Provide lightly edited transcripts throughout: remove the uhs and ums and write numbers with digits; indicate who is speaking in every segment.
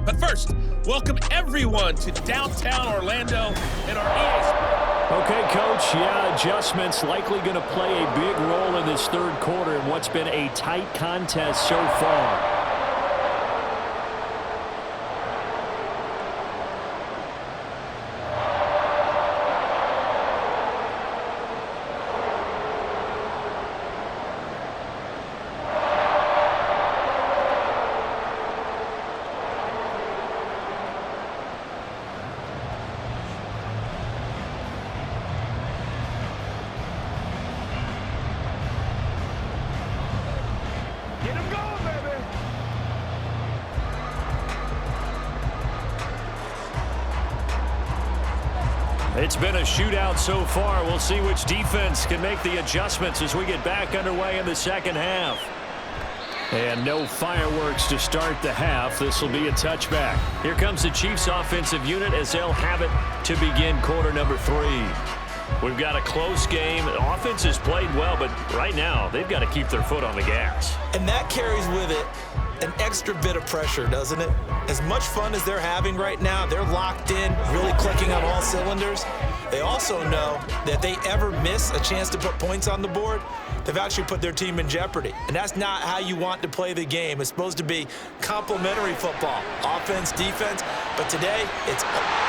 Speaker 1: But first, welcome everyone to downtown Orlando in our EA Sports.
Speaker 2: Okay, Coach, adjustments likely going to play a big role in this third quarter in what's been a tight contest so far. It's been a shootout so far. We'll see which defense can make the adjustments as we get back underway in the second half. And no fireworks to start the half. This will be a touchback. Here comes the Chiefs offensive unit as they'll have it to begin quarter number 3. We've got a close game. The offense has played well, but right now they've got to keep their foot on the gas.
Speaker 3: And that carries with it an extra bit of pressure, doesn't it? As much fun as they're having right now, they're locked in, really clicking on all cylinders. They also know that if they ever miss a chance to put points on the board, they've actually put their team in jeopardy. And that's not how you want to play the game. It's supposed to be complementary football, offense, defense. But today, it's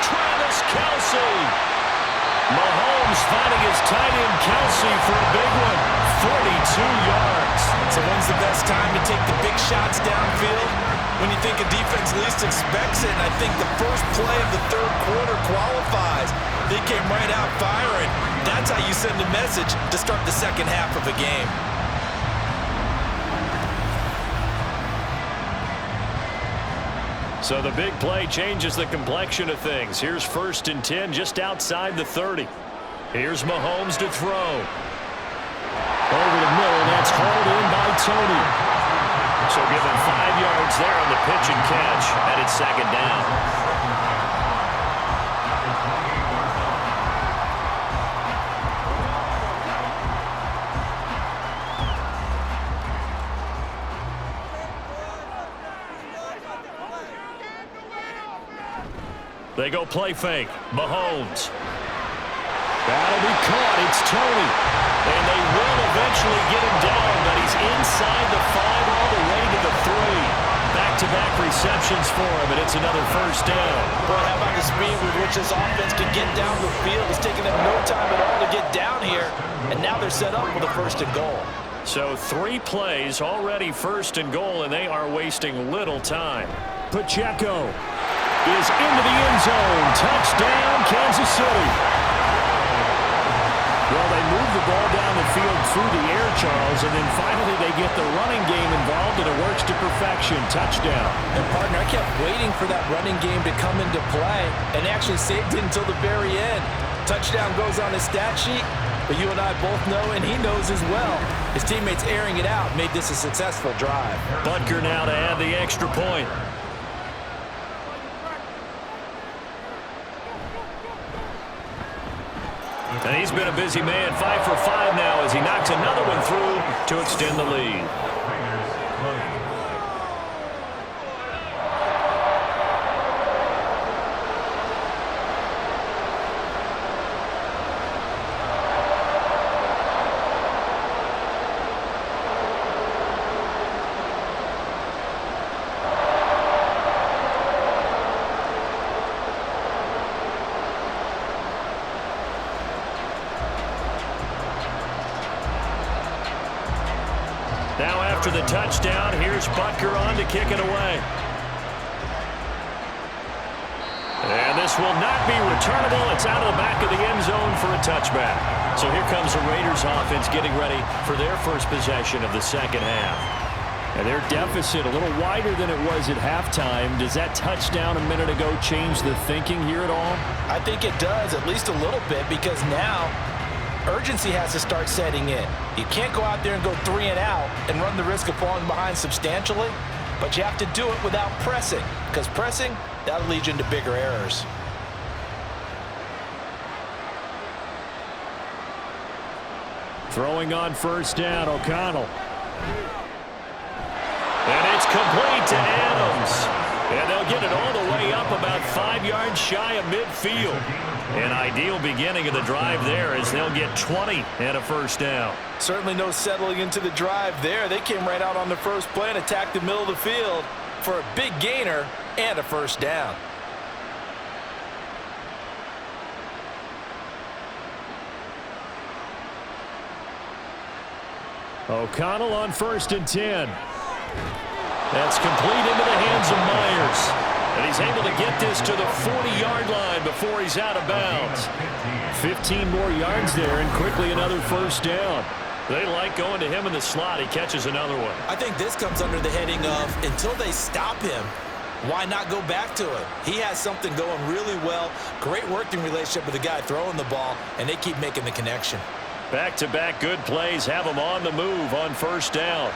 Speaker 2: Travis Kelce. Mahomes finding his tight end Kelce for a big one. 42 yards.
Speaker 3: So when's the best time to take the big shots downfield? When you think a defense least expects it, and I think the first play of the third quarter qualifies. They came right out firing. That's how you send a message to start the second half of a game.
Speaker 2: So the big play changes the complexion of things. Here's 1st and 10 just outside the 30. Here's Mahomes to throw. Over the middle, that's hauled in by Tony. So give him 5 yards there on the pitch and catch, and it's second down. They go play fake. Mahomes. That'll be caught. It's Tony. And they will eventually get him down, but he's inside the 5 all the way to the 3. Back-to-back receptions for him, and it's another first down.
Speaker 3: Boy, how about the speed with which this offense can get down the field? It's taking them no time at all to get down here, and now they're set up with a 1st and goal.
Speaker 2: So 3 plays, already 1st and goal, and they are wasting little time. Pacheco is into the end zone. Touchdown, Kansas City. Well, they move the ball down the field through the air, Charles, and then finally they get the running game involved, and it works to perfection. Touchdown.
Speaker 3: And, partner, I kept waiting for that running game to come into play and actually saved it until the very end. Touchdown goes on his stat sheet, but you and I both know, and he knows as well, his teammates airing it out made this a successful drive.
Speaker 2: Butker now to add the extra point. And he's been a busy man, 5 for 5 now as he knocks another one through to extend the lead. Now after the touchdown, here's Butker on to kick it away. And this will not be returnable. It's out of the back of the end zone for a touchback. So here comes the Raiders offense getting ready for their first possession of the second half. And their deficit a little wider than it was at halftime. Does that touchdown a minute ago change the thinking here at all?
Speaker 3: I think it does, at least a little bit, because now urgency has to start setting in. You can't go out there and go 3 and out and run the risk of falling behind substantially, but you have to do it without pressing, because pressing, that'll lead you into bigger errors.
Speaker 2: Throwing on first down, O'Connell. And it's complete to Adams. And they'll they'll get it all the way up about 5 yards shy of midfield. An ideal beginning of the drive there as they'll get 20 and a first down.
Speaker 3: Certainly no settling into the drive there. They came right out on the first play and attacked the middle of the field for a big gainer and a first down.
Speaker 2: O'Connell on 1st and 10. That's complete into the hands of Myers. And he's able to get this to the 40-yard line before he's out of bounds. 15 more yards there and quickly another first down. They like going to him in the slot. He catches another one.
Speaker 3: I think this comes under the heading of until they stop him, why not go back to him? He has something going really well. Great working relationship with the guy throwing the ball, and they keep making the connection.
Speaker 2: Back-to-back good plays have him on the move on first down.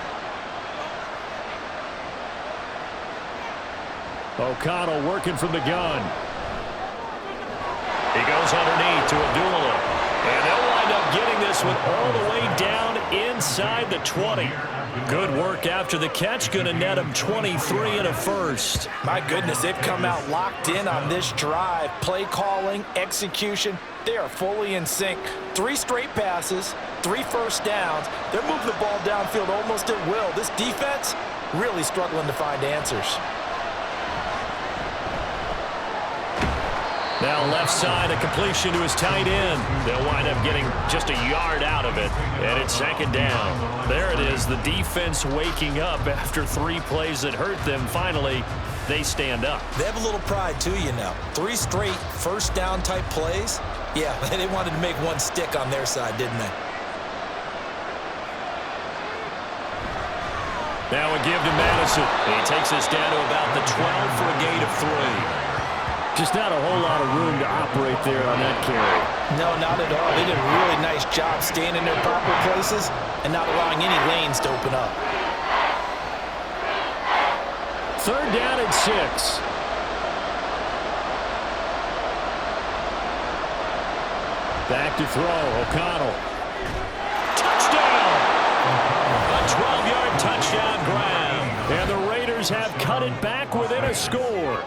Speaker 2: O'Connell working from the gun. He goes underneath to Abdullah. And they'll wind up getting this one all the way down inside the 20. Good work after the catch. Going to net him 23 and a first.
Speaker 3: My goodness, they've come out locked in on this drive. Play calling, execution, they are fully in sync. 3 straight passes, 3 first downs. They're moving the ball downfield almost at will. This defense really struggling to find answers.
Speaker 2: Now left side, a completion to his tight end. They'll wind up getting just a yard out of it, and it's 2nd down. There it is, the defense waking up after 3 plays that hurt them. Finally, they stand up.
Speaker 3: They have a little pride too, you know. 3 straight first down type plays. Yeah, they wanted to make one stick on their side, didn't they?
Speaker 2: Now a give to Madison. He takes us down to about the 12 for a gain of 3. Just not a whole lot of room to operate there on that carry.
Speaker 3: No, not at all. They did a really nice job staying in their proper places and not allowing any lanes to open up.
Speaker 2: 3rd down and 6. Back to throw, O'Connell. Touchdown! A 12-yard touchdown grab. And the Raiders have cut it back within a score.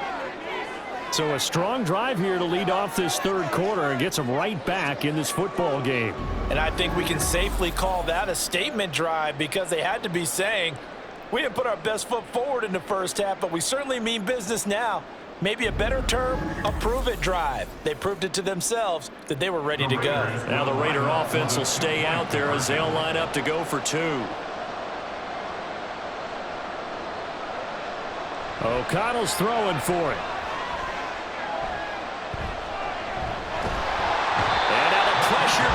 Speaker 2: So a strong drive here to lead off this 3rd quarter and gets them right back in this football game.
Speaker 3: And I think we can safely call that a statement drive because they had to be saying, we didn't put our best foot forward in the first half, but we certainly mean business now. Maybe a better term, a prove-it drive. They proved it to themselves that they were ready to go.
Speaker 2: Now the Raider offense will stay out there as they'll line up to go for 2. O'Connell's throwing for it.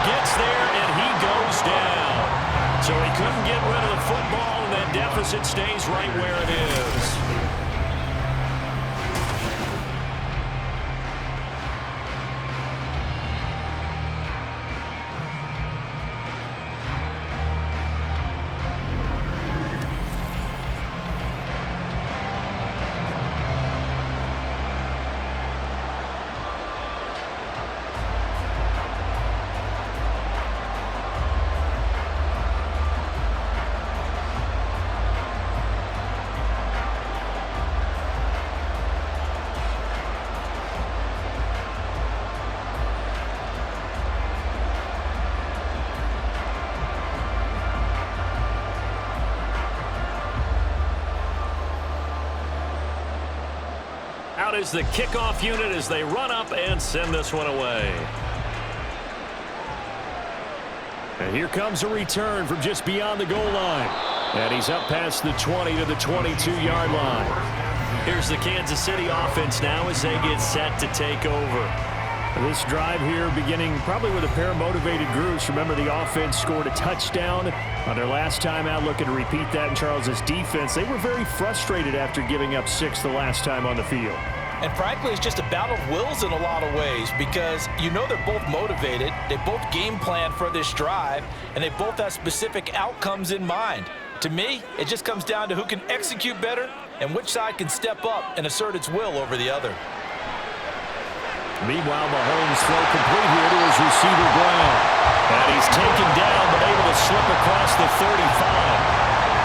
Speaker 2: Gets there, and he goes down. So he couldn't get rid of the football, and that deficit stays right where it is. Out is the kickoff unit as they run up and send this one away. And here comes a return from just beyond the goal line. And he's up past the 20 to the 22-yard line. Here's the Kansas City offense now as they get set to take over. This drive here beginning probably with a pair of motivated groups. Remember, the offense scored a touchdown on their last time out. Looking to repeat that in Charles's defense. They were very frustrated after giving up 6 the last time on the field.
Speaker 3: And frankly, it's just a battle of wills in a lot of ways because you know they're both motivated. They both game plan for this drive, and they both have specific outcomes in mind. To me, it just comes down to who can execute better and which side can step up and assert its will over the other.
Speaker 2: Meanwhile, Mahomes throw complete here to his receiver Brown. And he's taken down but able to slip across the 35.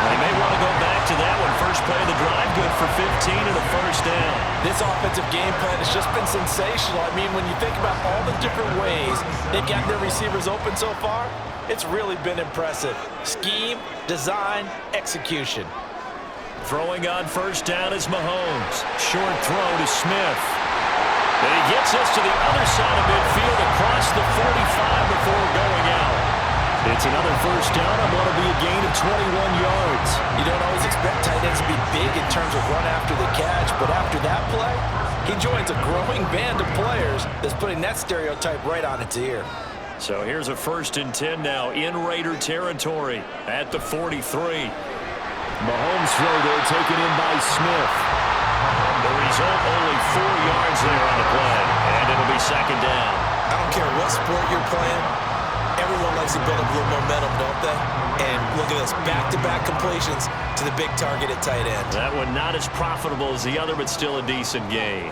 Speaker 2: They may want to go back to that one. First play of the drive, good for 15 and a first down.
Speaker 3: This offensive game plan has just been sensational. I mean, when you think about all the different ways they've gotten their receivers open so far, it's really been impressive. Scheme, design, execution.
Speaker 2: Throwing on first down is Mahomes. Short throw to Smith. And he gets us to the other side of midfield across the 45 before going out. It's another first down on what will be a gain of 21 yards.
Speaker 3: You don't always expect tight ends to be big in terms of run after the catch, but after that play, he joins a growing band of players that's putting that stereotype right on its ear.
Speaker 2: So here's a 1st and 10 now in Raider territory at the 43. Mahomes throw there taken in by Smith. The result, only 4 yards there on the play, and it'll be 2nd down.
Speaker 3: I don't care what sport you're playing. Everyone likes to build up a little momentum, don't they? And look at this, back-to-back completions to the big target at tight end.
Speaker 2: That one not as profitable as the other, but still a decent gain.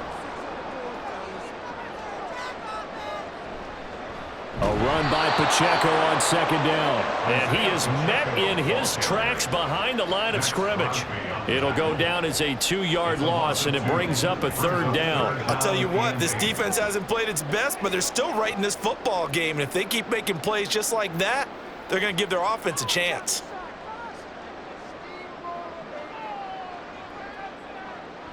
Speaker 2: A run by Pacheco on 2nd down. And he is met in his tracks behind the line of scrimmage. It'll go down as a 2-yard loss, and it brings up a 3rd down.
Speaker 3: I'll tell you what, this defense hasn't played its best, but they're still right in this football game. And if they keep making plays just like that, they're going to give their offense a chance.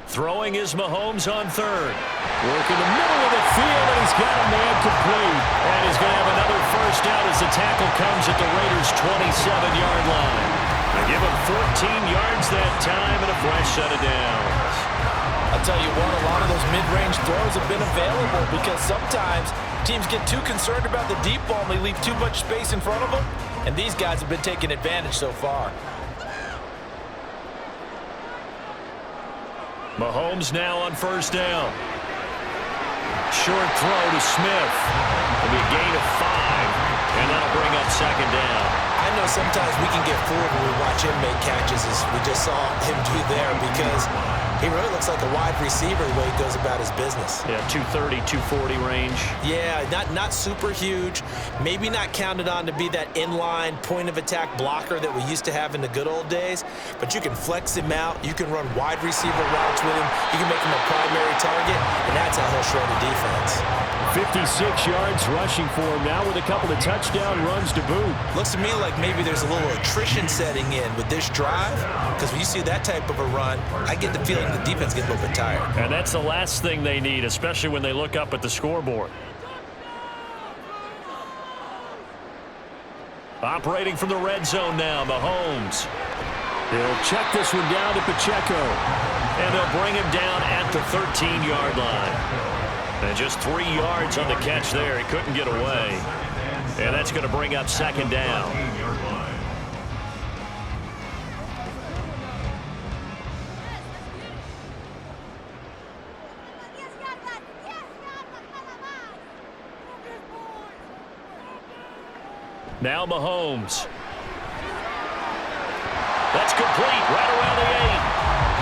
Speaker 2: Throwing is Mahomes on 3rd. Work in the middle of the field, and he's got a man complete. And he's going to have another first down as the tackle comes at the Raiders' 27-yard line. They give him 14 yards that time and a fresh set of downs.
Speaker 3: I'll tell you what, a lot of those mid-range throws have been available because sometimes teams get too concerned about the deep ball and they leave too much space in front of them. And these guys have been taking advantage so far.
Speaker 2: Mahomes now on first down. Short throw to Smith. It'll be a gain of 5, and that'll bring up 2nd down.
Speaker 3: I know sometimes we can get fooled when we watch him make catches, as we just saw him do there, because he really looks like a wide receiver the way he goes about his business.
Speaker 2: Yeah, 230, 240 range.
Speaker 3: Yeah, not super huge. Maybe not counted on to be that inline point-of-attack blocker that we used to have in the good old days, but you can flex him out. You can run wide receiver routes with him. You can make him a primary target, and that's how he'll shred a defense.
Speaker 2: 56 yards rushing for him now with a couple of touchdown runs to boot.
Speaker 3: Looks to me like maybe there's a little attrition setting in with this drive, because when you see that type of a run, I get the feeling the defense gets a little bit tired.
Speaker 2: And that's the last thing they need, especially when they look up at the scoreboard. Operating from the red zone now, Mahomes. He'll check this one down to Pacheco. And they'll bring him down at the 13-yard line. And just 3 yards on the catch there. He couldn't get away. And that's going to bring up 2nd down. Now Mahomes. That's complete right around the 8.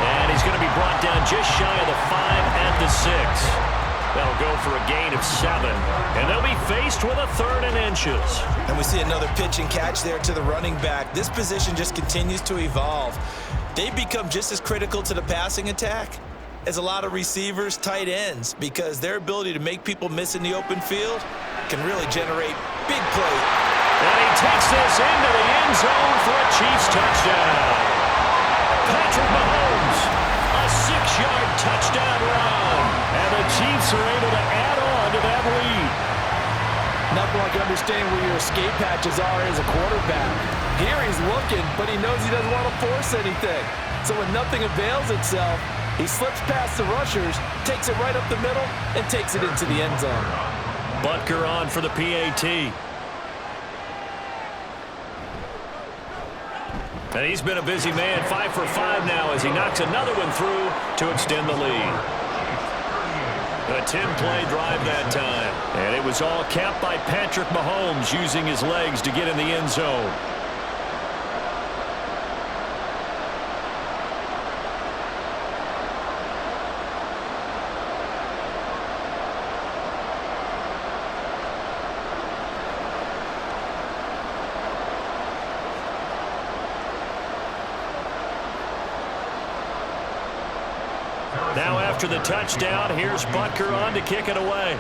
Speaker 2: And he's going to be brought down just shy of the 5 at the 6. That'll go for a gain of 7. And they'll be faced with a 3rd and inches.
Speaker 3: And we see another pitch and catch there to the running back. This position just continues to evolve. They've become just as critical to the passing attack as a lot of receivers, tight ends, because their ability to make people miss in the open field can really generate big plays.
Speaker 2: And he takes this into the end zone for a Chiefs touchdown. Patrick Mahomes, a 6-yard touchdown run. And the Chiefs are able to add on to that lead.
Speaker 4: Nothing like understanding where your escape patches are as a quarterback. Here he's looking, but he knows he doesn't want to force anything. So when nothing avails itself, he slips past the rushers, takes it right up the middle, and takes it into the end zone.
Speaker 2: Butker on for the PAT. And he's been a busy man, 5 for 5 now as he knocks another one through to extend the lead. A 10-play drive that time. And it was all capped by Patrick Mahomes using his legs to get in the end zone. After the touchdown, here's Butker on to kick it away.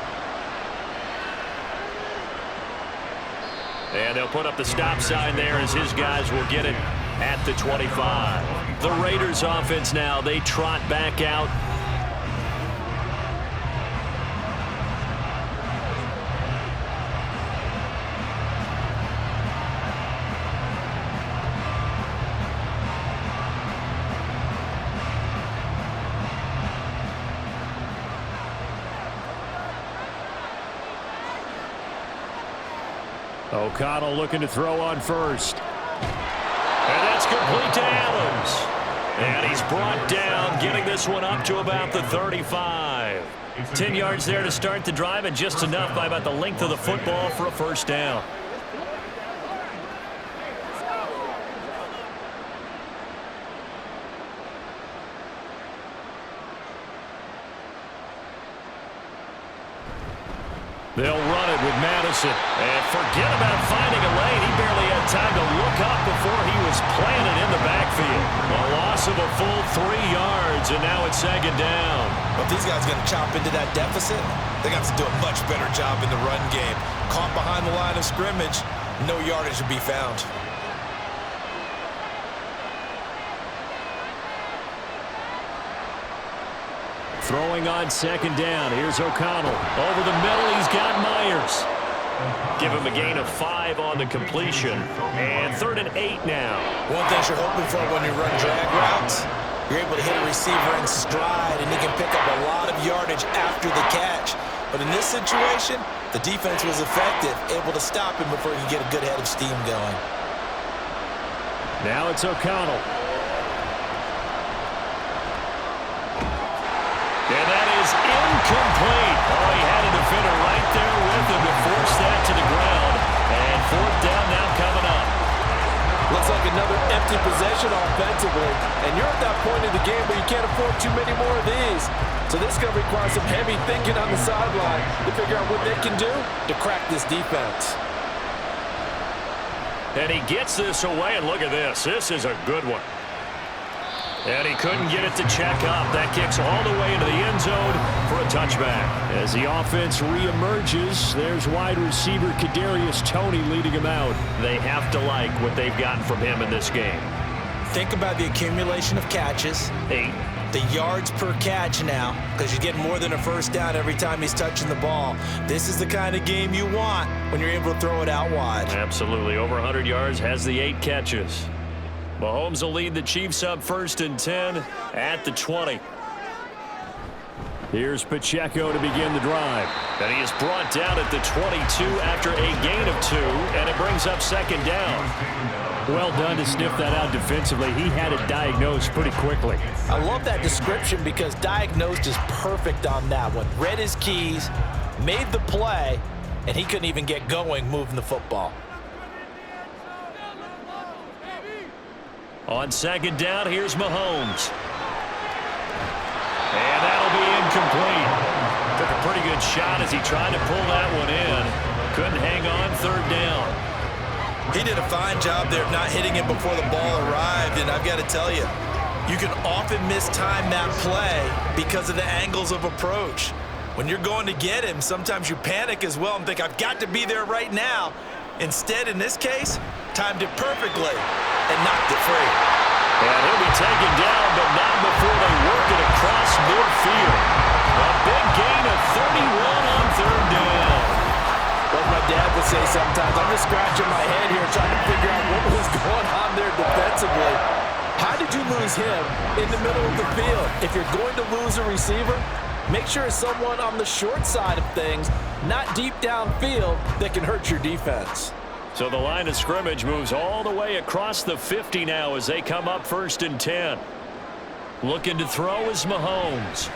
Speaker 2: And they'll put up the stop sign there as his guys will get it at the 25. The Raiders offense now, they trot back out. O'Connell looking to throw on first. And that's complete to Adams. And he's brought down, getting this one up to about the 35. 10 yards there to start the drive, and just enough by about the length of the football for a first down. They'll run it with Madison. And forget about finding a lane. He barely had time to look up before he was planted in the backfield. A loss of a full 3 yards, and now it's second down.
Speaker 3: But if these guys are going to chop into that deficit, they got to do a much better job in the run game. Caught behind the line of scrimmage, no yardage to be found.
Speaker 2: Throwing on second down. Here's O'Connell. Over the middle, he's got Myers. Give him a gain of 5 on the completion. And 3rd and 8 now.
Speaker 3: One thing you're hoping for when you run drag routes, you're able to hit a receiver in stride, and he can pick up a lot of yardage after the catch. But in this situation, the defense was effective, able to stop him before he could get a good head of steam going.
Speaker 2: Now it's O'Connell. And that is incomplete. Oh, he had a defender right there with him to force that to the ground. And 4th down now coming up.
Speaker 4: Looks like another empty possession offensively. And you're at that point in the game where you can't afford too many more of these. So this is going to require some heavy thinking on the sideline to figure out what they can do to crack this defense.
Speaker 2: And he gets this away, and look at this. This is a good one. And he couldn't get it to check up. That kicks all the way into the end zone for a touchback. As the offense reemerges, there's wide receiver Kadarius Toney leading him out. They have to like what they've gotten from him in this game.
Speaker 3: Think about the accumulation of catches.
Speaker 2: 8.
Speaker 3: The yards per catch now, because you get more than a first down every time he's touching the ball. This is the kind of game you want when you're able to throw it out wide.
Speaker 2: Absolutely. Over 100 yards, has the 8 catches. Mahomes will lead the Chiefs up 1st and 10 at the 20. Here's Pacheco to begin the drive. And he is brought down at the 22 after a gain of 2, and it brings up second down. Well done to sniff that out defensively. He had it diagnosed pretty quickly.
Speaker 3: I love that description because diagnosed is perfect on that one. Read his keys, made the play, and he couldn't even get going moving the football.
Speaker 2: On second down, here's Mahomes. And that'll be incomplete. Took a pretty good shot as he tried to pull that one in. Couldn't hang on, 3rd down.
Speaker 3: He did a fine job there of not hitting it before the ball arrived, and I've got to tell you, you can often mistime that play because of the angles of approach. When you're going to get him, sometimes you panic as well and think, I've got to be there right now. Instead, in this case, timed it perfectly and knocked it free.
Speaker 2: And he'll be taken down, but not before they work it across midfield. A big gain of 31 on 3rd down.
Speaker 4: Like my dad would say sometimes, I'm just scratching my head here trying to figure out what was going on there defensively. How did you lose him in the middle of the field? If you're going to lose a receiver, make sure it's someone on the short side of things, not deep downfield, that can hurt your defense.
Speaker 2: So the line of scrimmage moves all the way across the 50 now as they come up 1st and 10. Looking to throw is Mahomes.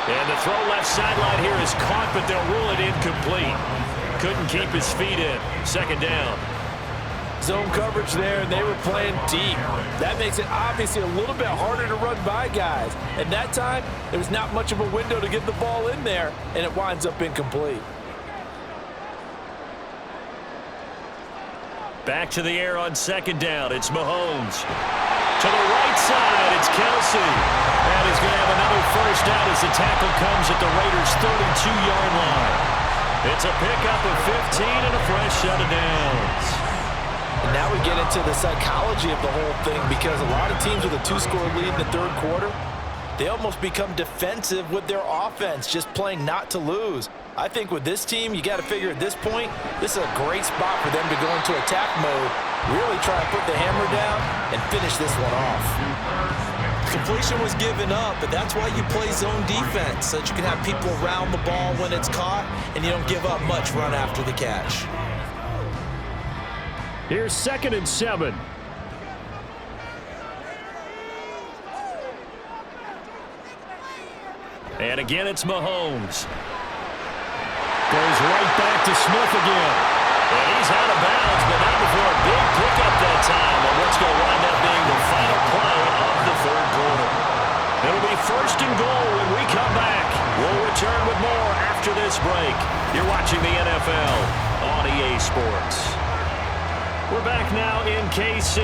Speaker 2: And the throw left sideline here is caught, but they'll rule it incomplete. Couldn't keep his feet in. Second down.
Speaker 4: Zone coverage there, and they were playing deep. That makes it obviously a little bit harder to run by guys. And that time, there was not much of a window to get the ball in there, and it winds up incomplete.
Speaker 2: Back to the air on second down. It's Mahomes. To the right side, it's Kelsey. And he's going to have another first down as the tackle comes at the Raiders' 32-yard line. It's a pickup of 15 and a fresh set of downs.
Speaker 4: And now we get into the psychology of the whole thing, because a lot of teams with a 2-score lead in the third quarter, they almost become defensive with their offense, just playing not to lose. I think with this team, you got to figure at this point, this is a great spot for them to go into attack mode, really try to put the hammer down and finish this one off.
Speaker 3: Completion was given up, but that's why you play zone defense, so that you can have people around the ball when it's caught, and you don't give up much run after the catch.
Speaker 2: Here's 2nd and 7. And again, it's Mahomes. Goes right back to Smith again. And he's out of bounds, but not before a big pickup that time on what's going to wind up being the final play of the third quarter. It'll be 1st and goal when we come back. We'll return with more after this break. You're watching the NFL on EA Sports. We're back now in KC.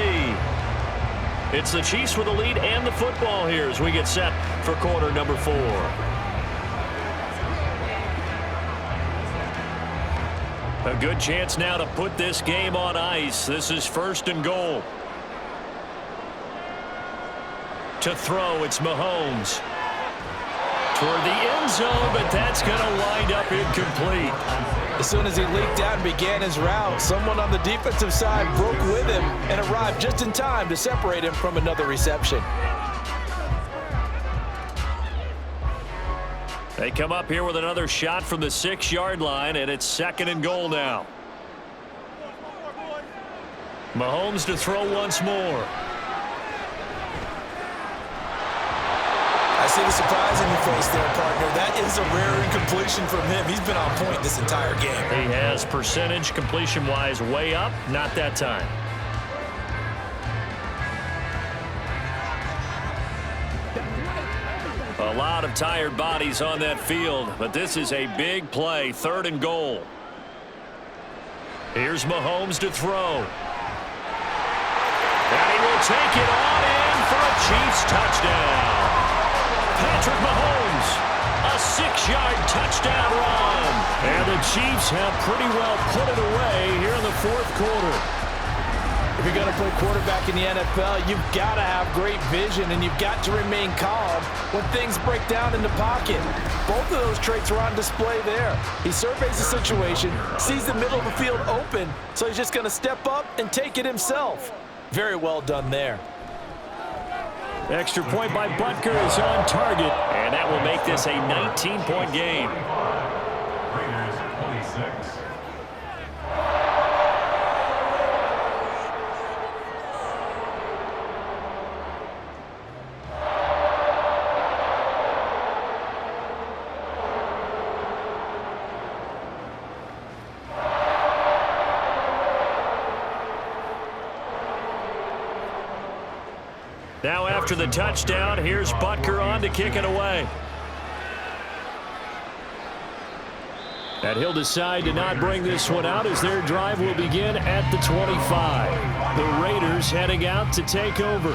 Speaker 2: It's the Chiefs with the lead and the football here as we get set for quarter number 4. A good chance now to put this game on ice. This is 1st and goal. To throw, it's Mahomes. Toward the end zone, but that's going to wind up incomplete.
Speaker 4: As soon as he leaked out and began his route, someone on the defensive side broke with him and arrived just in time to separate him from another reception.
Speaker 2: They come up here with another shot from the 6-yard line, and it's 2nd and goal now. Mahomes to throw once more.
Speaker 3: I see the surprise in your face there, partner. That is a rare incompletion from him. He's been on point this entire game.
Speaker 2: He has percentage completion-wise way up, not that time. A lot of tired bodies on that field, but this is a big play, 3rd and goal. Here's Mahomes to throw. And he will take it on in for a Chiefs touchdown. Patrick Mahomes, a 6-yard touchdown run. And the Chiefs have pretty well put it away here in the 4th quarter.
Speaker 4: If you're going to play quarterback in the NFL, you've got to have great vision, and you've got to remain calm when things break down in the pocket. Both of those traits are on display there. He surveys the situation, sees the middle of the field open, so he's just going to step up and take it himself. Very well done there.
Speaker 2: Extra point by Butker is on target, and that will make this a 19-point game.
Speaker 5: Raiders 26.
Speaker 2: Now after the touchdown, here's Butker on to kick it away. And he'll decide to not bring this one out as their drive will begin at the 25. The Raiders heading out to take over.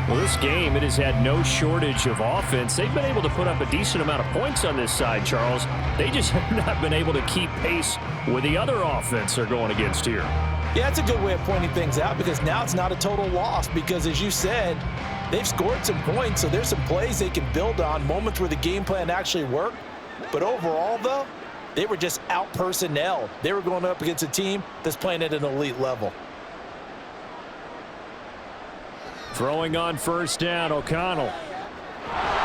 Speaker 2: Well, this game, it has had no shortage of offense. They've been able to put up a decent amount of points on this side, Charles. They just have not been able to keep pace with the other offense they're going against here.
Speaker 4: Yeah, that's a good way of pointing things out, because now it's not a total loss, because as you said, they've scored some points, so there's some plays they can build on, moments where the game plan actually worked. But overall, though, they were just out-personnelled. They were going up against a team that's playing at an elite level.
Speaker 2: Throwing on 1st down, O'Connell.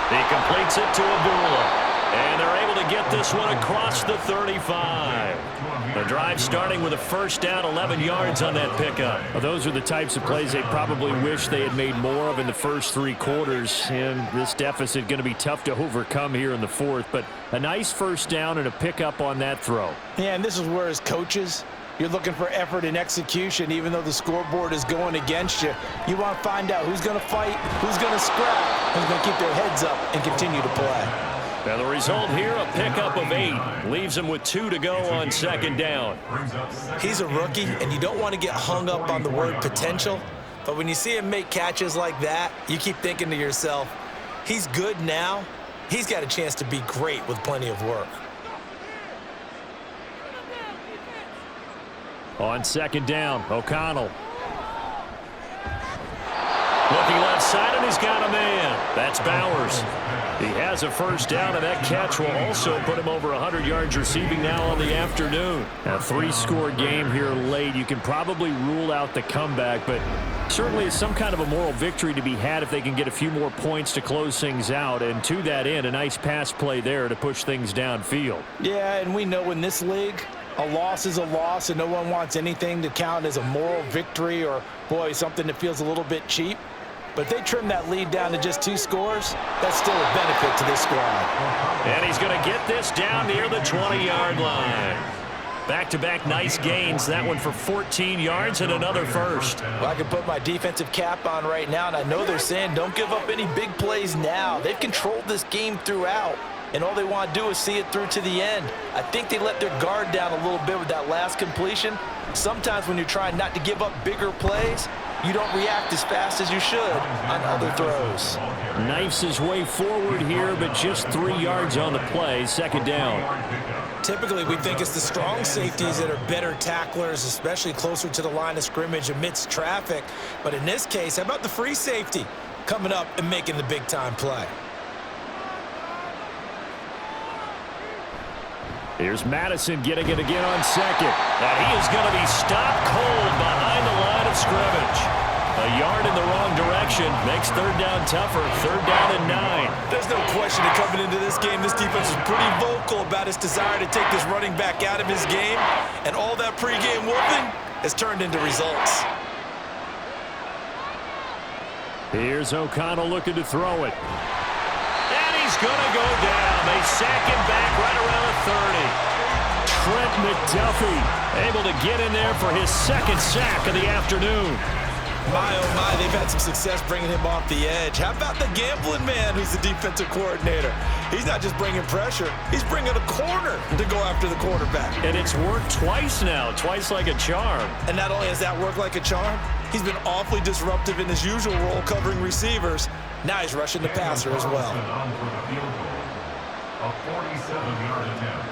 Speaker 2: He completes it to Abdullah. And they're able to get this one across the 35. The drive starting with a 1st down, 11 yards on that pickup. Well, those are the types of plays they probably wish they had made more of in the first 3 quarters. And this deficit going to be tough to overcome here in the 4th. But a nice 1st down and a pickup on that throw.
Speaker 4: Yeah, and this is where as coaches, you're looking for effort and execution, even though the scoreboard is going against you. You want to find out who's going to fight, who's going to scrap, who's going to keep their heads up and continue to play.
Speaker 2: Now the result here, a pickup of 8. Leaves him with 2 to go on 2nd down.
Speaker 3: He's a rookie, and you don't want to get hung up on the word potential. But when you see him make catches like that, you keep thinking to yourself, He's good now. He's got a chance to be great with plenty of work.
Speaker 2: On second down, O'Connell. Looking left side, and he's got a man. That's Bowers. He has a first down, and that catch will also put him over 100 yards receiving now on the afternoon. A 3-score game here late. You can probably rule out the comeback, but certainly some kind of a moral victory to be had if they can get a few more points to close things out. And to that end, a nice pass play there to push things downfield.
Speaker 4: Yeah, and we know in this league, a loss is a loss, and no one wants anything to count as a moral victory or, boy, something that feels a little bit cheap. But if they trim that lead down to just 2 scores, that's still a benefit to this squad.
Speaker 2: And he's going to get this down near the 20-yard line. Back-to-back nice gains. That one for 14 yards and another first.
Speaker 3: Well, I can put my defensive cap on right now, and I know they're saying don't give up any big plays now. They've controlled this game throughout, and all they want to do is see it through to the end. I think they let their guard down a little bit with that last completion. Sometimes when you're trying not to give up bigger plays, you don't react as fast as you should on other throws.
Speaker 2: Knifes his way forward here, but just 3 yards on the play. Second down.
Speaker 3: Typically, we think it's the strong safeties that are better tacklers, especially closer to the line of scrimmage amidst traffic. But in this case, how about the free safety coming up and making the big-time play?
Speaker 2: Here's Madison getting it again on second. And he is going to be stopped cold behind the line of scrimmage. A yard in the wrong direction makes third down tougher. Third down and 9.
Speaker 3: There's no question that coming into this game, this defense is pretty vocal about his desire to take this running back out of his game. And all that pregame whooping has turned into results.
Speaker 2: Here's O'Connell looking to throw it. And he's going to go down. They sack him back right around the 30. Trent McDuffie able to get in there for his second sack of the afternoon.
Speaker 3: My, oh my, they've had some success bringing him off the edge. How about the gambling man who's the defensive coordinator? He's not just bringing pressure, he's bringing a corner to go after the quarterback.
Speaker 2: And it's worked twice now, twice like a charm.
Speaker 3: And not only has that worked like a charm, he's been awfully disruptive in his usual role covering receivers. Now he's rushing the passer as well.
Speaker 5: A 47-yard attempt.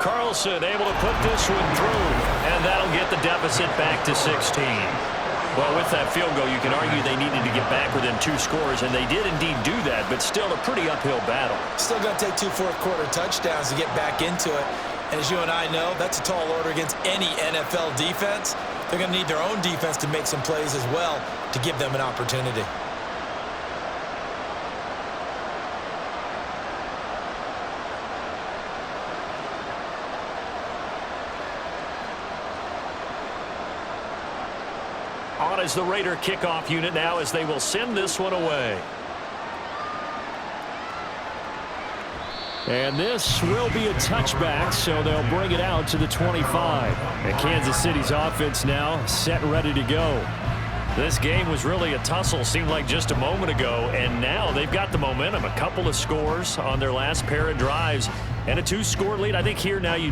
Speaker 2: Carlson able to put this one through, and that'll get the deficit back to 16. Well, with that field goal, you can argue they needed to get back within 2 scores, and they did indeed do that, but still a pretty uphill battle.
Speaker 3: Still going to take 2 fourth-quarter touchdowns to get back into it. And as you and I know, that's a tall order against any NFL defense. They're going to need their own defense to make some plays as well to give them an opportunity.
Speaker 2: On is the Raider kickoff unit now as they will send this one away. And this will be a touchback, so they'll bring it out to the 25. And Kansas City's offense now set and ready to go. This game was really a tussle, seemed like just a moment ago, and now they've got the momentum. A couple of scores on their last pair of drives and a 2-score lead. I think here now you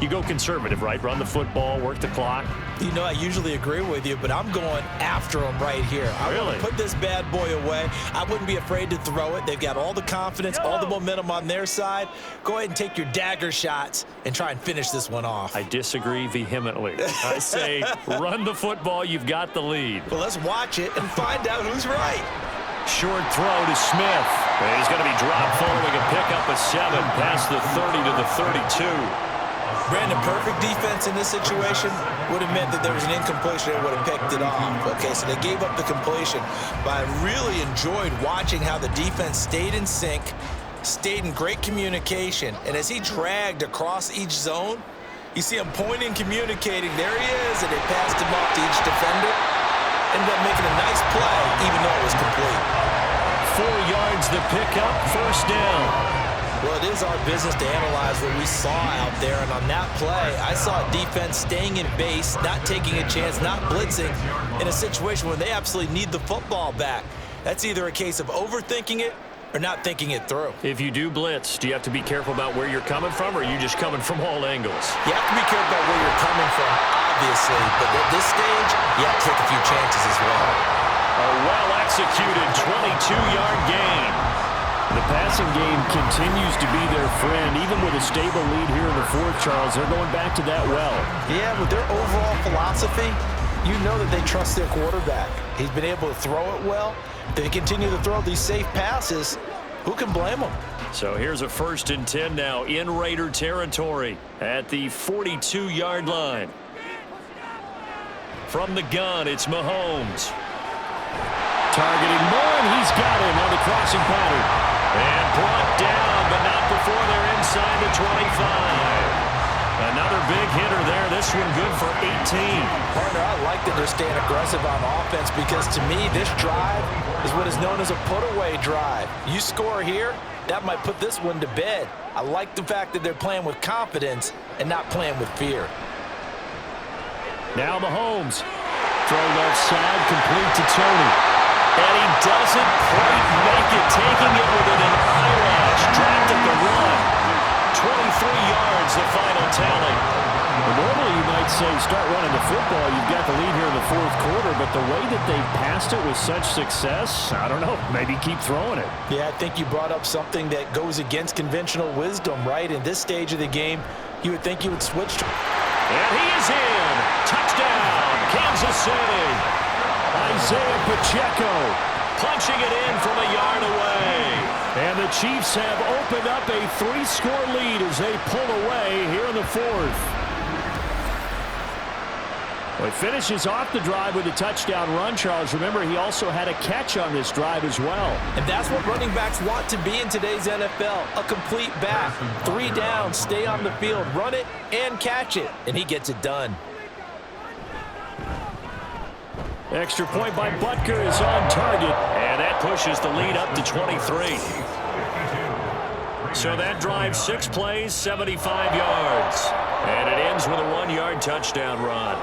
Speaker 2: go conservative, right? Run the football, work the clock.
Speaker 3: You know, I usually agree with you, but I'm going after them right here. I want to put this bad boy away. I wouldn't be afraid to throw it. They've got all the confidence, all the momentum on their side. Go ahead and take your dagger shots and try and finish this one off.
Speaker 2: I disagree vehemently. I say run the football. You've got the lead.
Speaker 3: Well, let's watch it and find out who's right.
Speaker 2: Short throw to Smith. And he's going to be dropped following a pickup of 7 past the 30 to the 32.
Speaker 3: Brandon, perfect defense in this situation would have meant that there was an incompletion and would have picked it off. Okay, so they gave up the completion, but I really enjoyed watching how the defense stayed in sync, stayed in great communication, and as he dragged across each zone, you see him pointing, communicating. There he is, and they passed him off to each defender. Ended up making a nice play, even though it was complete.
Speaker 2: 4 yards the pickup, first down.
Speaker 3: Well, it is our business to analyze what we saw out there, and on that play, I saw a defense staying in base, not taking a chance, not blitzing, in a situation where they absolutely need the football back. That's either a case of overthinking it or not thinking it through.
Speaker 2: If you do blitz, do you have to be careful about where you're coming from, or are you just coming from all angles?
Speaker 3: You have to be careful about where you're coming from, obviously, but at this stage, you have to take a few chances as well.
Speaker 2: A well-executed 22-yard gain. The passing game continues to be their friend. Even with a stable lead here in the fourth, Charles, they're going back to that well.
Speaker 4: Yeah, with their overall philosophy, you know that they trust their quarterback. He's been able to throw it well. They continue to throw these safe passes. Who can blame them?
Speaker 2: So here's a 1st and 10 now in Raider territory at the 42-yard line. From the gun, it's Mahomes. Targeting Moore, and he's got him on the crossing pattern. And brought down, but not before they're inside the 25. Another big hitter there. This one good for 18.
Speaker 4: Partner, I like that they're staying aggressive on offense because to me, this drive is what is known as a put-away drive. You score here, that might put this one to bed. I like the fact that they're playing with confidence and not playing with fear.
Speaker 2: Now Mahomes. Throw left side, complete to Tony. And he doesn't quite make it, taking it within an eyelash. Dropped at the run. 23 yards, the final tally. Well, normally you might say start running the football. You've got the lead here in the fourth quarter, but the way that they passed it with such success, I don't know, maybe keep throwing it.
Speaker 4: Yeah, I think you brought up something that goes against conventional wisdom, right? In this stage of the game, you would think you would switch to...
Speaker 2: And he is in. Touchdown, Kansas City. Isaiah Pacheco punching it in from a yard away. And the Chiefs have opened up a 3-score lead as they pull away here in the fourth. Well, he finishes off the drive with a touchdown run, Charles. Remember, he also had a catch on this drive as well.
Speaker 4: And that's what running backs want to be in today's NFL, a complete back. 3 down, stay on the field, run it, and catch it. And he gets it done.
Speaker 2: Extra point by Butker is on target, and that pushes the lead up to 23. So that drive 6 plays, 75 yards. And it ends with a 1-yard touchdown run.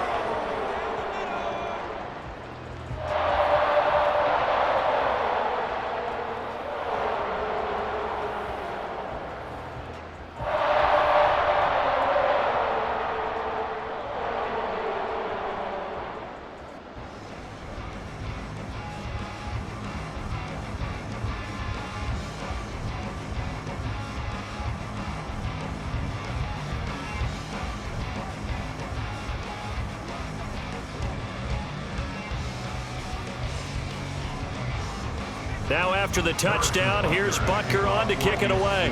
Speaker 2: Now after the touchdown, here's Butker on to kick it away.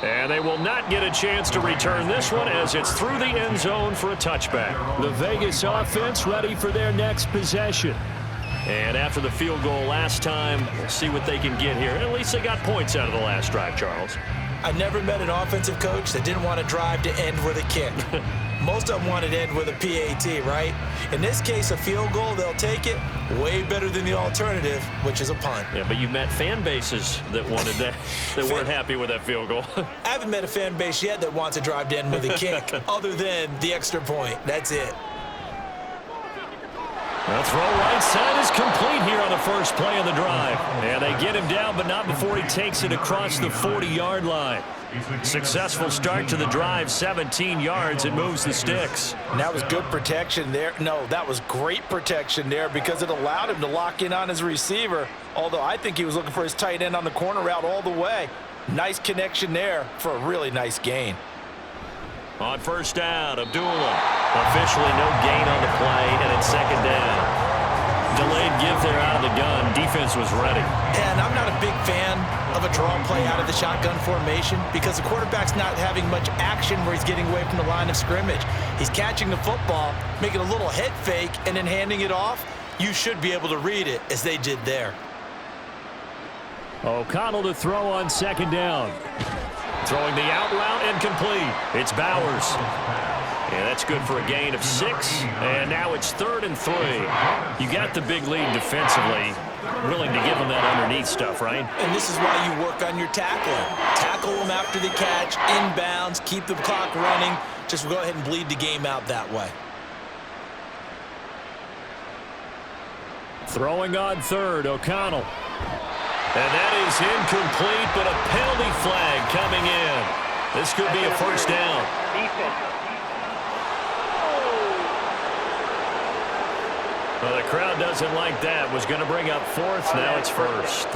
Speaker 2: And they will not get a chance to return this one as it's through the end zone for a touchback. The Vegas offense ready for their next possession. And after the field goal last time, we'll see what they can get here. At least they got points out of the last drive, Charles.
Speaker 3: I never met an offensive coach that didn't want a drive to end with a kick. Most of them wanted to end with a PAT, right? In this case, a field goal, they'll take it. Way better than the alternative, which is a punt.
Speaker 2: Yeah, but you've met fan bases that wanted that, that weren't happy with that field goal.
Speaker 3: I haven't met a fan base yet that wants a drive to end with a kick, other than the extra point. That's it.
Speaker 2: The throw right side is complete here on the first play of the drive. And they get him down, but not before he takes it across the 40-yard line. Successful start to the drive, 17 yards. It moves the sticks.
Speaker 4: And that was good protection there. No, that was great protection there because it allowed him to lock in on his receiver, although I think he was looking for his tight end on the corner route all the way. Nice connection there for a really nice gain.
Speaker 2: On first down, Abdullah. Officially no gain on the play, and it's second down. Delayed give there out of the gun. Defense was ready.
Speaker 3: And I'm not a big fan of a draw play out of the shotgun formation because the quarterback's not having much action where he's getting away from the line of scrimmage. He's catching the football, making a little head fake, and then handing it off. You should be able to read it as they did there.
Speaker 2: O'Connell to throw on second down. Throwing the out route and complete. It's Bowers. And that's good for a gain of 6. And now it's 3rd and 3. You got the big lead defensively. Willing to give them that underneath stuff, right?
Speaker 3: And this is why you work on your tackling. Tackle them after the catch, inbounds, keep the clock running. Just go ahead and bleed the game out that way.
Speaker 2: Throwing on third, O'Connell. And that is incomplete, but a penalty flag coming in. This could be a first down. Well, the crowd doesn't like that. Was going to bring up fourth. Now it's first.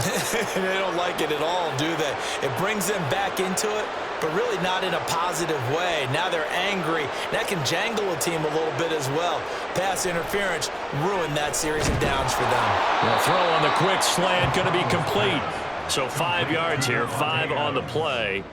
Speaker 3: They don't like it at all, do they? It brings them back into it, but really not in a positive way. Now they're angry. That can jangle a team a little bit as well. Pass interference ruined that series of downs for them.
Speaker 2: The throw on the quick slant going to be complete. So 5 yards here, 5 on the play,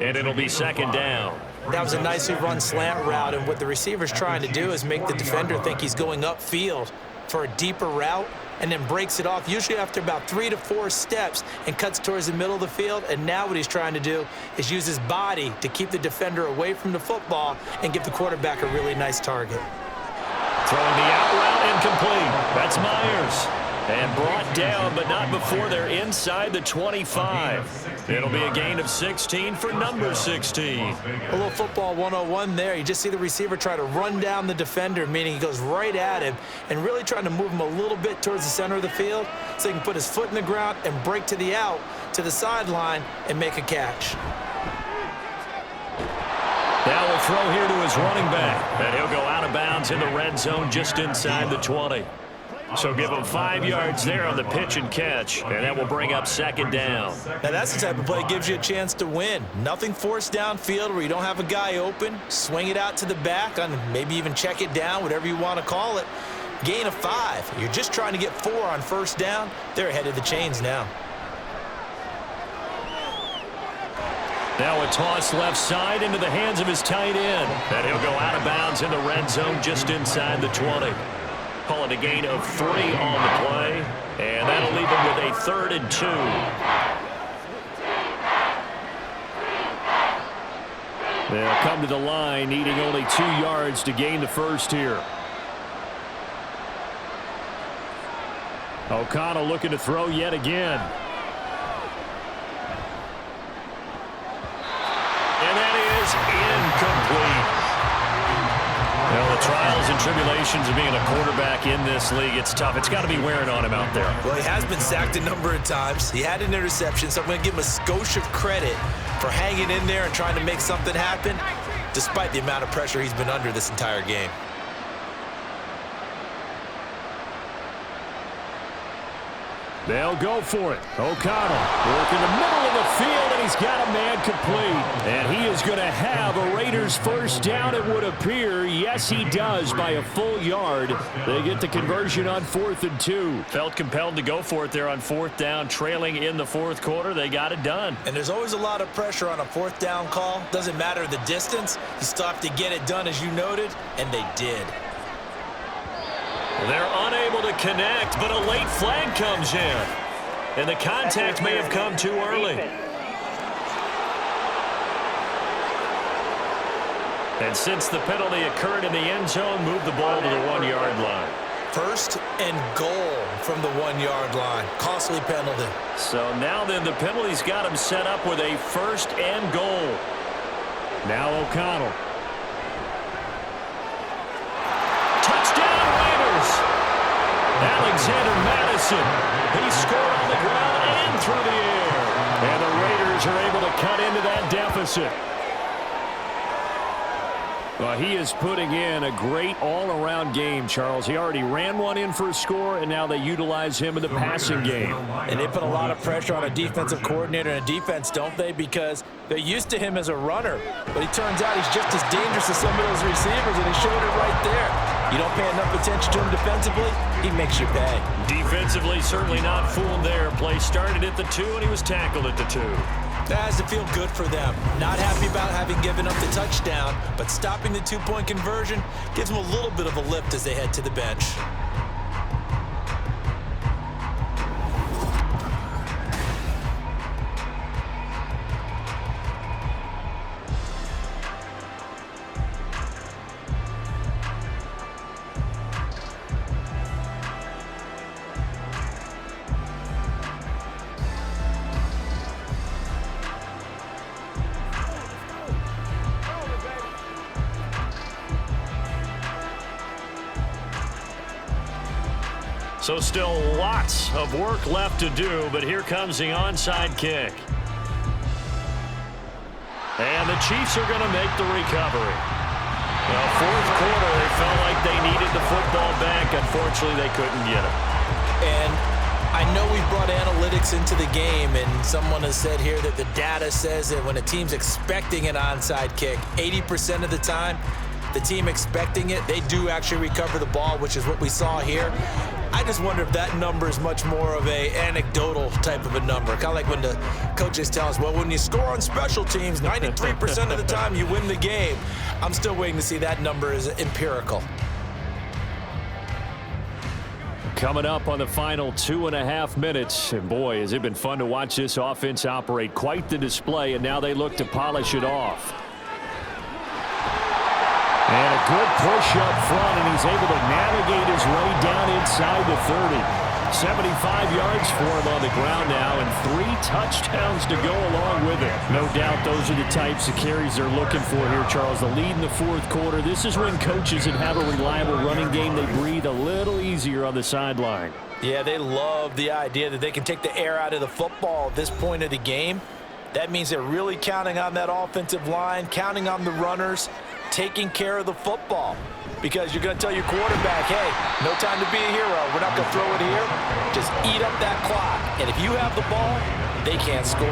Speaker 2: and it'll be second down.
Speaker 3: That was a nicely run slant route, and what the receiver's trying to do is make the defender think he's going upfield for a deeper route and then breaks it off, usually after about 3 to 4 steps, and cuts towards the middle of the field. And now what he's trying to do is use his body to keep the defender away from the football and give the quarterback a really nice target.
Speaker 2: Throwing the out route incomplete. That's Myers. And brought down, but not before they're inside the 25. It'll be a gain of 16 for number 16.
Speaker 3: A little football 101 there. You just see the receiver try to run down the defender, meaning he goes right at him, and really trying to move him a little bit towards the center of the field so he can put his foot in the ground and break to the out, to the sideline, and make a catch.
Speaker 2: Now we'll throw here to his running back, and he'll go out of bounds in the red zone just inside the 20. So give him 5 yards there on the pitch and catch, and that will bring up second down.
Speaker 3: Now that's the type of play that gives you a chance to win. Nothing forced downfield where you don't have a guy open. Swing it out to the back, and maybe even check it down, whatever you want to call it. Gain of 5. You're just trying to get 4 on first down. They're ahead of the chains now.
Speaker 2: Now a toss left side into the hands of his tight end. And he'll go out of bounds in the red zone just inside the 20. Call it a gain of 3 on the play, and that'll leave him with a 3rd and 2. They'll come to the line, needing only 2 yards to gain the first here. O'Connell looking to throw yet again. And that is incomplete. Well, the trials and tribulations of being a quarterback in this league, it's tough. It's got to be wearing on him out there.
Speaker 3: Well, he has been sacked a number of times. He had an interception, so I'm going to give him a skosh of credit for hanging in there and trying to make something happen, despite the amount of pressure he's been under this entire game.
Speaker 2: They'll go for it. O'Connell working the middle of the field, and he's got a man complete. And he is going to have a Raiders first down, it would appear. Yes, he does, by a full yard. They get the conversion on 4th and 2. Felt compelled to go for it there on 4th down, trailing in the 4th quarter. They got it done.
Speaker 3: And there's always a lot of pressure on a 4th down call. Doesn't matter the distance. You still have to get it done, as you noted, and they did.
Speaker 2: They're unable to connect, but a late flag comes in. And the contact may have come too early. And since the penalty occurred in the end zone, move the ball to the 1 yard line.
Speaker 3: 1st and goal from the 1 yard line. Costly penalty.
Speaker 2: So now then the penalty's got him set up with a 1st and goal. Now O'Connell. Alexander Madison. He scored on the ground and through the air. And the Raiders are able to cut into that deficit. Well, he is putting in a great all-around game, Charles. He already ran one in for a score, and now they utilize him in the passing game.
Speaker 4: And they put a lot of pressure on a defensive coordinator and a defense, don't they? Because they're used to him as a runner. But it turns out he's just as dangerous as some of those receivers, and he showed it right there. You don't pay enough attention to him defensively, he makes you pay.
Speaker 2: Defensively, certainly not fooled there. Play started at the 2, and he was tackled at the 2.
Speaker 3: That has to feel good for them. Not happy about having given up the touchdown, but stopping the 2-point conversion gives them a little bit of a lift as they head to the bench.
Speaker 2: So still lots of work left to do, but here comes the onside kick. And the Chiefs are going to make the recovery. Well, fourth quarter, they felt like they needed the football back. Unfortunately, they couldn't get it.
Speaker 3: And I know we brought analytics into the game, and someone has said here that the data says that when a team's expecting an onside kick, 80% of the time, the team expecting it, they do actually recover the ball, which is what we saw here. I just wonder if that number is much more of a anecdotal type of a number. Kind of like when the coaches tell us, well, when you score on special teams, 93% of the time you win the game. I'm still waiting to see that number is empirical.
Speaker 2: Coming up on the final 2.5 minutes. And boy, has it been fun to watch this offense operate. Quite the display, and now they look to polish it off. And a good push up front, and he's able to navigate his way down inside the 30. 75 yards for him on the ground now, and 3 touchdowns to go along with it. No doubt those are the types of carries they're looking for here, Charles. The lead in the fourth quarter. This is when coaches that have a reliable running game, they breathe a little easier on the sideline.
Speaker 3: Yeah, they love the idea that they can take the air out of the football at this point of the game. That means they're really counting on that offensive line, counting on the runners, taking care of the football. Because you're going to tell your quarterback, hey, no time to be a hero. We're not going to throw it here. Just eat up that clock. And if you have the ball, they can't score.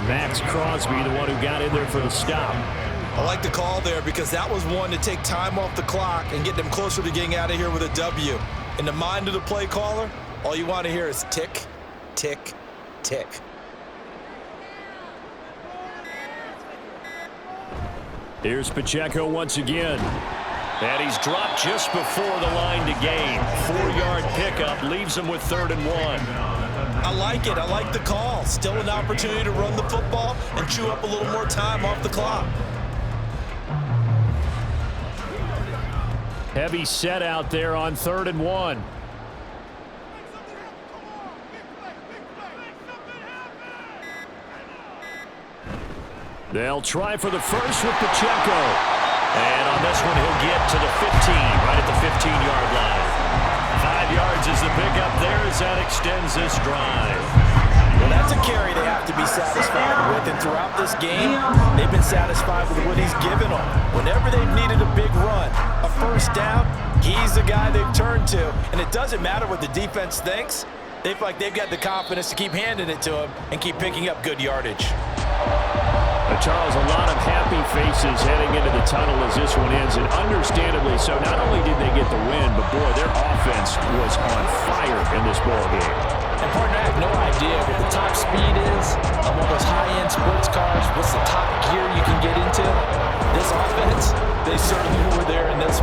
Speaker 2: Max Crosby, the one who got in there for the stop.
Speaker 3: I like the call there because that was one to take time off the clock and get them closer to getting out of here with a W. In the mind of the play caller, all you want to hear is tick, tick, tick.
Speaker 2: Here's Pacheco once again. And he's dropped just before the line to gain. 4-yard pickup leaves him with 3rd and 1.
Speaker 3: I like it. I like the call. Still an opportunity to run the football and chew up a little more time off the clock.
Speaker 2: Heavy set out there on 3rd and 1. They'll try for the first with Pacheco. And on this one, he'll get to the 15, right at the 15-yard line. 5 yards is the pickup there as that extends this drive.
Speaker 3: Well, that's a carry they have to be satisfied with. And throughout this game, they've been satisfied with what he's given them. Whenever they've needed a big run, a first down, he's the guy they've turned to. And it doesn't matter what the defense thinks. They feel like they've got the confidence to keep handing it to him and keep picking up good yardage.
Speaker 2: Charles, a lot of happy faces heading into the tunnel as this one ends, and understandably so. Not only did they get the win, but boy, their offense was on fire in this ball game.
Speaker 3: And partner, I have no idea what the top speed is on one of those high-end sports cars. What's the top gear you can get into? This offense, they certainly were there in this